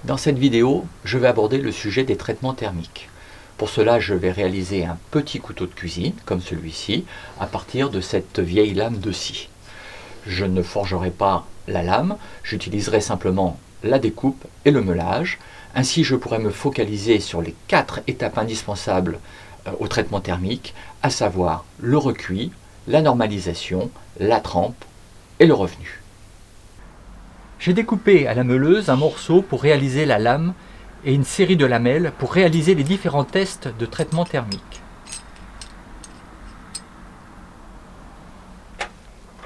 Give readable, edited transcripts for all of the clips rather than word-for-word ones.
Dans cette vidéo, je vais aborder le sujet des traitements thermiques. Pour cela, je vais réaliser un petit couteau de cuisine, comme celui-ci, à partir de cette vieille lame de scie. Je ne forgerai pas la lame, j'utiliserai simplement la découpe et le meulage. Ainsi, je pourrai me focaliser sur les 4 étapes indispensables au traitement thermique, à savoir le recuit, la normalisation, la trempe et le revenu. J'ai découpé à la meuleuse un morceau pour réaliser la lame et une série de lamelles pour réaliser les différents tests de traitement thermique.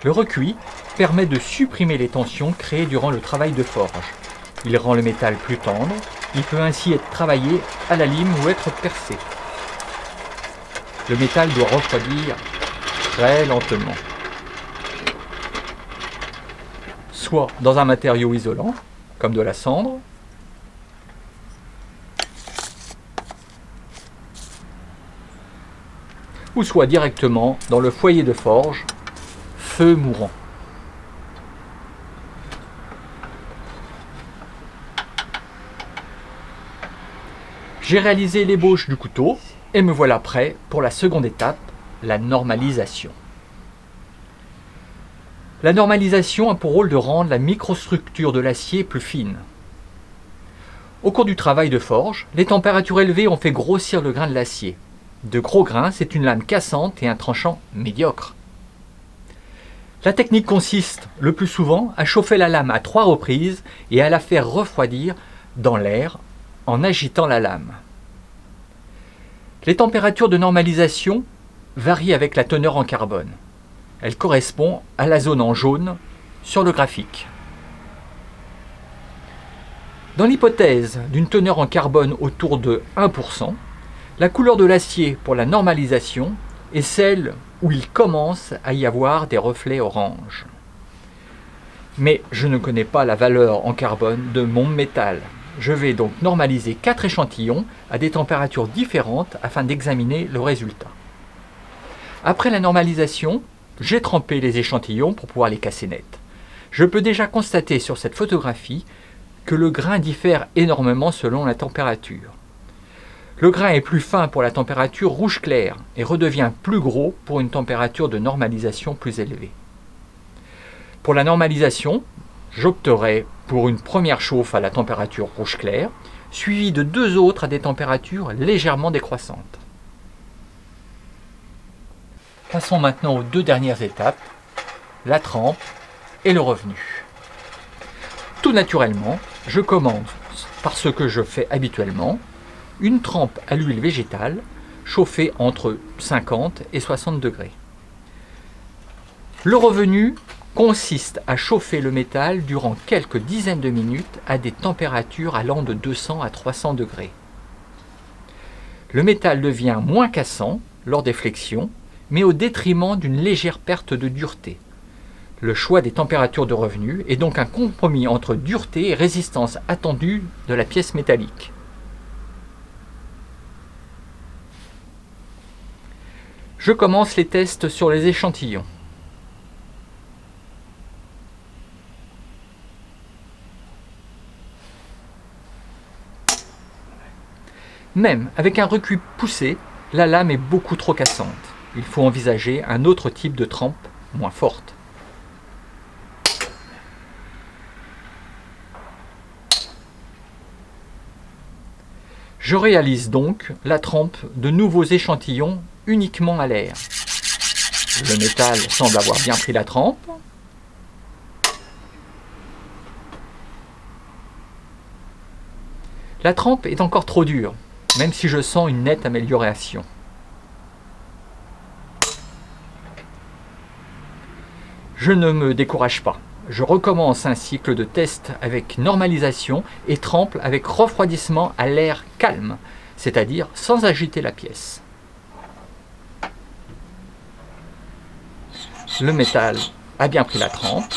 Le recuit permet de supprimer les tensions créées durant le travail de forge. Il rend le métal plus tendre, il peut ainsi être travaillé à la lime ou être percé. Le métal doit refroidir très lentement, soit dans un matériau isolant, comme de la cendre, ou soit directement dans le foyer de forge, feu mourant. J'ai réalisé l'ébauche du couteau et me voilà prêt pour la seconde étape, la normalisation. La normalisation a pour rôle de rendre la microstructure de l'acier plus fine. Au cours du travail de forge, les températures élevées ont fait grossir le grain de l'acier. De gros grains, c'est une lame cassante et un tranchant médiocre. La technique consiste, le plus souvent, à chauffer la lame à 3 reprises et à la faire refroidir dans l'air en agitant la lame. Les températures de normalisation varient avec la teneur en carbone. Elle correspond à la zone en jaune sur le graphique. Dans l'hypothèse d'une teneur en carbone autour de 1%, la couleur de l'acier pour la normalisation est celle où il commence à y avoir des reflets orange. Mais je ne connais pas la valeur en carbone de mon métal. Je vais donc normaliser 4 échantillons à des températures différentes afin d'examiner le résultat. Après la normalisation, j'ai trempé les échantillons pour pouvoir les casser net. Je peux déjà constater sur cette photographie que le grain diffère énormément selon la température. Le grain est plus fin pour la température rouge clair et redevient plus gros pour une température de normalisation plus élevée. Pour la normalisation, j'opterai pour une première chauffe à la température rouge clair, suivie de 2 autres à des températures légèrement décroissantes. Passons maintenant aux 2 dernières étapes, la trempe et le revenu. Tout naturellement, je commence par ce que je fais habituellement, une trempe à l'huile végétale chauffée entre 50 et 60 degrés. Le revenu consiste à chauffer le métal durant quelques dizaines de minutes à des températures allant de 200 à 300 degrés. Le métal devient moins cassant lors des flexions, mais au détriment d'une légère perte de dureté. Le choix des températures de revenu est donc un compromis entre dureté et résistance attendue de la pièce métallique. Je commence les tests sur les échantillons. Même avec un recuit poussé, la lame est beaucoup trop cassante. Il faut envisager un autre type de trempe moins forte. Je réalise donc la trempe de nouveaux échantillons uniquement à l'air. Le métal semble avoir bien pris la trempe. La trempe est encore trop dure, même si je sens une nette amélioration. Je ne me décourage pas. Je recommence un cycle de test avec normalisation et trempe avec refroidissement à l'air calme, c'est-à-dire sans agiter la pièce. Le métal a bien pris la trempe.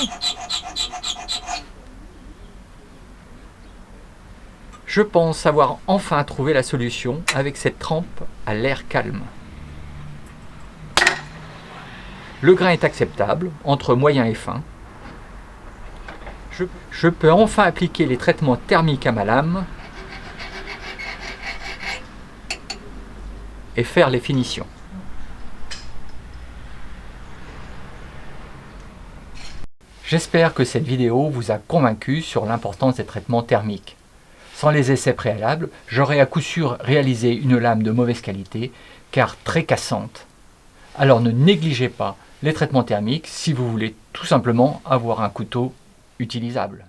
Je pense avoir enfin trouvé la solution avec cette trempe à l'air calme. Le grain est acceptable, entre moyen et fin. Je peux enfin appliquer les traitements thermiques à ma lame et faire les finitions. J'espère que cette vidéo vous a convaincu sur l'importance des traitements thermiques. Sans les essais préalables, j'aurais à coup sûr réalisé une lame de mauvaise qualité, car très cassante. Alors ne négligez pas les traitements thermiques si vous voulez tout simplement avoir un couteau utilisable.